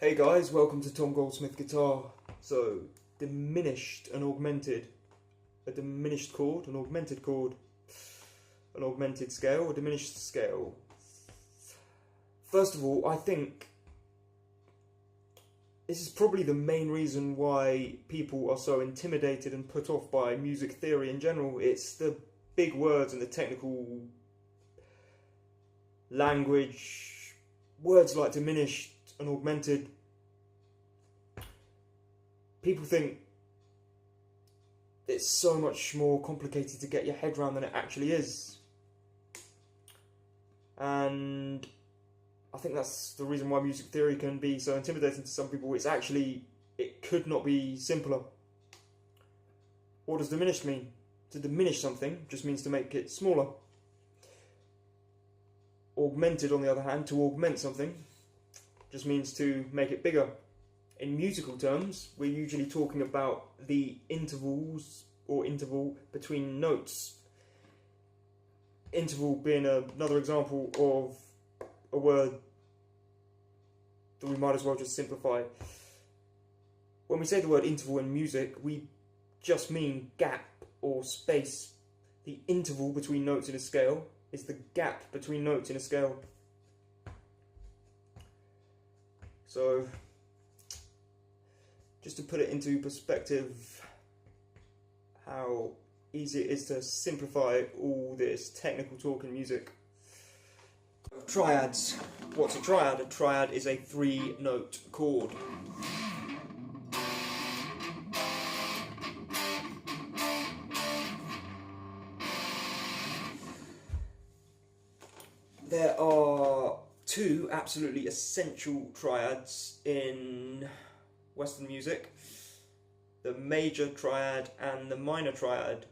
Hey guys, welcome to Tom Goldsmith Guitar. So, diminished and augmented. A diminished chord, an augmented chord, an augmented scale, a diminished scale. First of all, I think this is probably the main reason why people are so intimidated and put off by music theory in general. It's the big words and the technical language, words like diminished and augmented. People think it's so much more complicated to get your head around than it actually is. And I think that's the reason why music theory can be so intimidating to some people. It could not be simpler. What does diminished mean? To diminish something just means to make it smaller. Augmented, on the other hand, to augment something just means to make it bigger. In musical terms, we're usually talking about the intervals or interval between notes. Interval being another example of a word that we might as well just simplify. When we say the word interval in music, we just mean gap or space. The interval between notes in a scale is the gap between notes in a scale. So, just to put it into perspective, how easy it is to simplify all this technical talk in music. Triads. What's a triad? A triad is a 3-note chord. There are 2 absolutely essential triads in Western music: the major triad and the minor triad.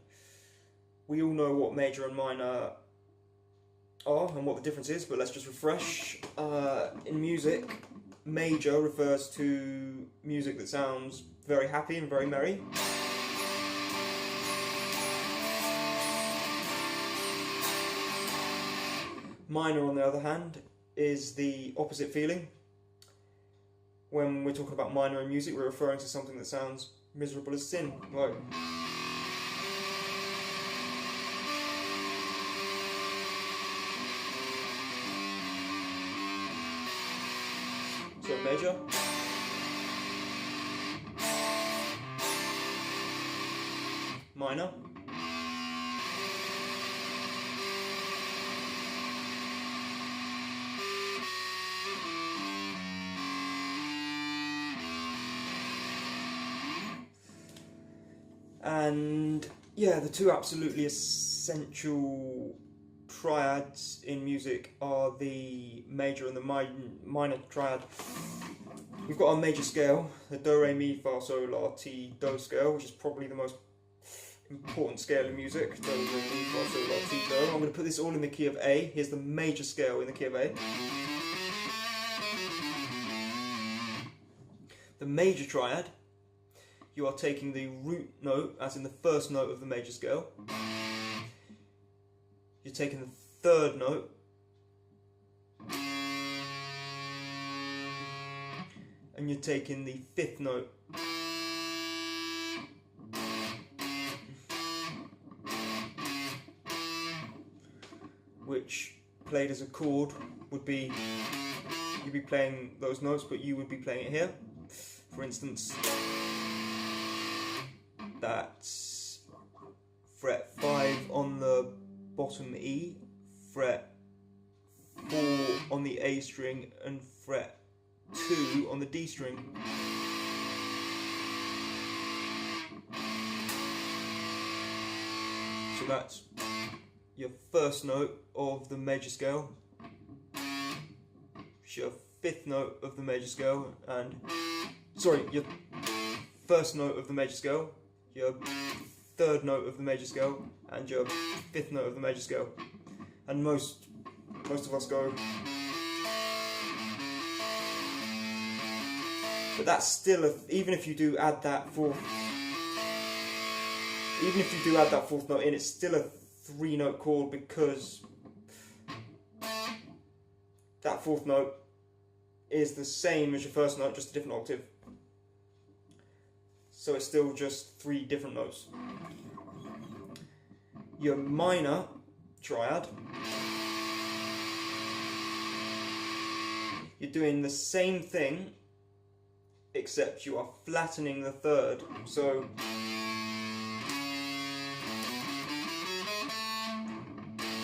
We all know what major and minor are and what the difference is, but let's just refresh. In music, major refers to music that sounds very happy and very merry. Minor, on the other hand, is the opposite feeling. When we're talking about minor in music, we're referring to something that sounds miserable as sin, like so major, minor, and yeah, the 2 absolutely essential triads in music are the major and the minor triad. We've got our major scale, the do, re, mi, fa, sol, la, ti, do scale, which is probably the most important scale in music. Do, re, mi, fa, sol, la, ti, do. I'm going to put this all in the key of A. Here's the major scale in the key of A. The major triad, you are taking the root note, as in the first note of the major scale. You're taking the 3rd note, and you're taking the 5th note. Which, played as a chord, would be, you'd be playing those notes, but you would be playing it here. For instance, that's fret 5 on the bottom E, fret 4 on the A string, and fret 2 on the D string. So that's your first note of the major scale, your 5th note of the major scale, and your first note of the major scale, your 3rd note of the major scale, and your 5th note of the major scale. And most of us go, but that's still even if you do add that 4th note in, it's still a 3-note chord, because that 4th note is the same as your first note, just a different octave. So it's still just 3 different notes. Your minor triad, you're doing the same thing, except you are flattening the third. So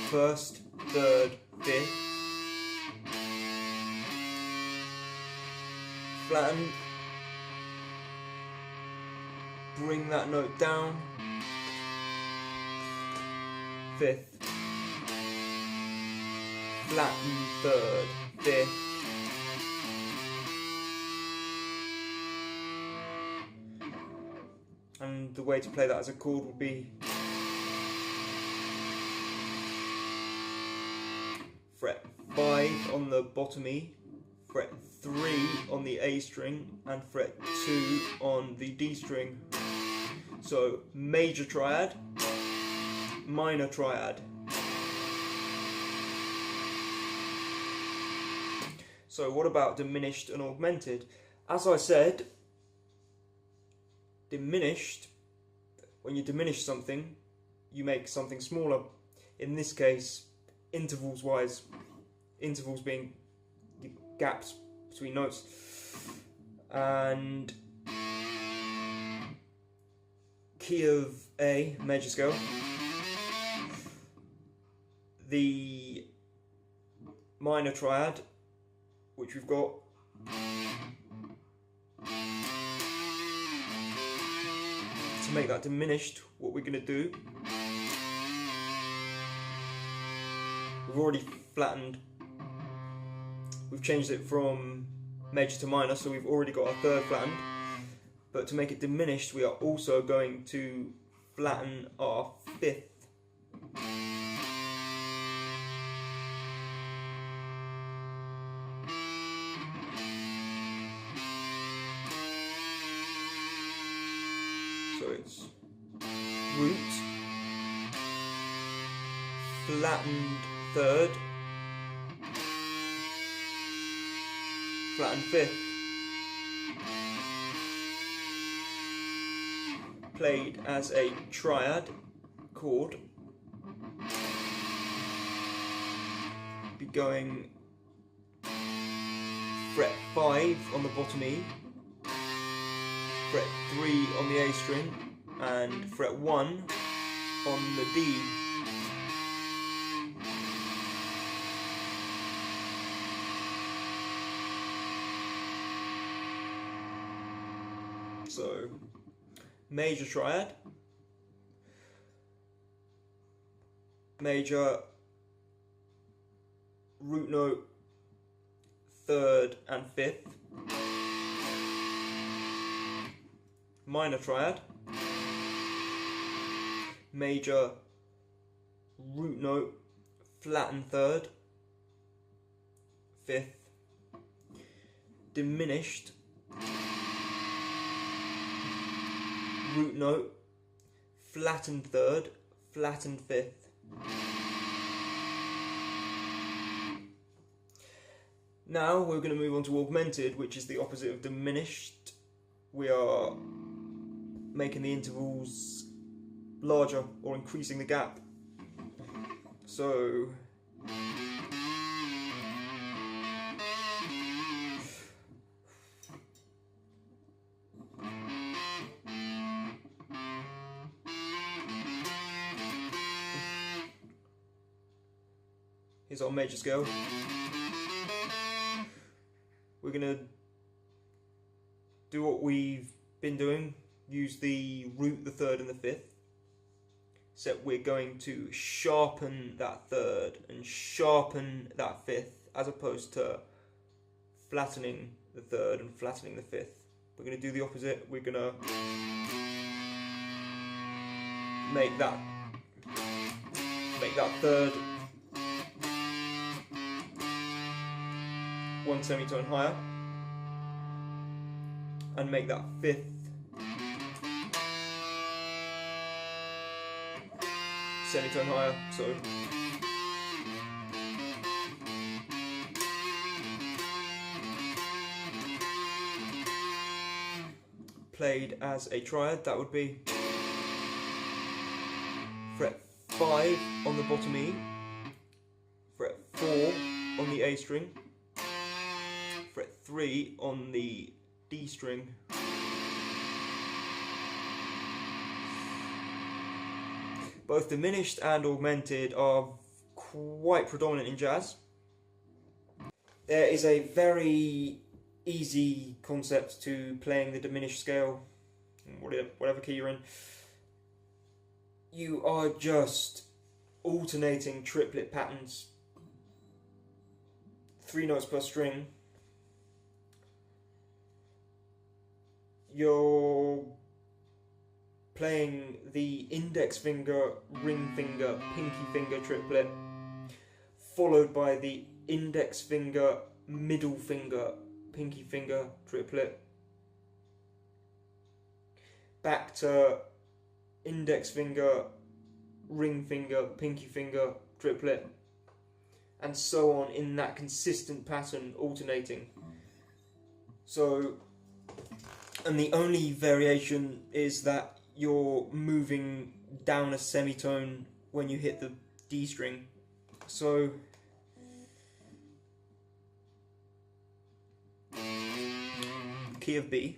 first, third, fifth, flatten, bring that note down, fifth, flatten, third, fifth, and the way to play that as a chord would be fret 5 on the bottom E, fret 3 on the A string, and fret 2 on the D string. So major triad, minor triad. So what about diminished and augmented? As I said, diminished, when you diminish something, you make something smaller. In this case, intervals wise, intervals being the gaps between notes. And key of A, major scale. The minor triad, which we've got, to make that diminished, what we're going to do, we've already flattened, we've changed it from major to minor, so we've already got our third flattened. But to make it diminished, we are also going to flatten our fifth. So it's root, flattened third, flattened fifth, played as a triad chord, be going fret 5 on the bottom E, fret 3 on the A string, and fret 1 on the D. So, major triad, major root note, third and fifth, minor triad, major root note, flattened third, fifth, diminished, root note, flattened third, flattened fifth. Now we're going to move on to augmented, which is the opposite of diminished. We are making the intervals larger or increasing the gap. So here's our major scale. We're going to do what we've been doing, use the root, the third and the fifth, except we're going to sharpen that third and sharpen that fifth, as opposed to flattening the third and flattening the fifth. We're going to do the opposite. We're going to make that third 1 semitone higher, and make that fifth semitone higher. So played as a triad, that would be fret 5 on the bottom E, fret 4 on the A string, fret 3 on the D string, both diminished and augmented are quite predominant in jazz. There is a very easy concept to playing the diminished scale, whatever key you're in. You are just alternating triplet patterns, 3 notes per string. You're playing the index finger, ring finger, pinky finger triplet, followed by the index finger, middle finger, pinky finger triplet, back to index finger, ring finger, pinky finger triplet, and so on in that consistent pattern, alternating. So, and the only variation is that you're moving down a semitone when you hit the D string. So key of B,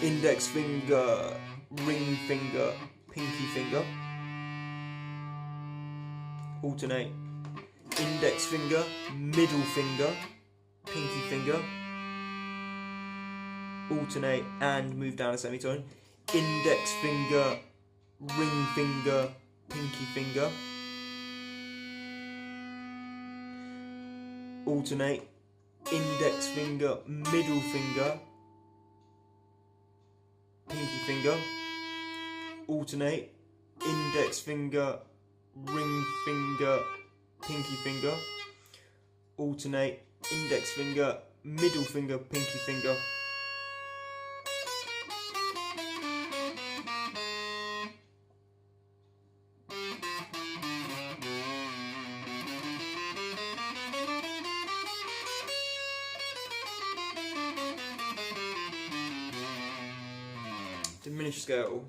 index finger, ring finger, pinky finger, alternate, index finger, middle finger, pinky finger, alternate and move down a semitone, index finger, ring finger, pinky finger, alternate, index finger, middle finger, pinky finger, alternate, index finger, ring finger, pinky finger, alternate, index finger, middle finger, pinky finger. Diminished scale.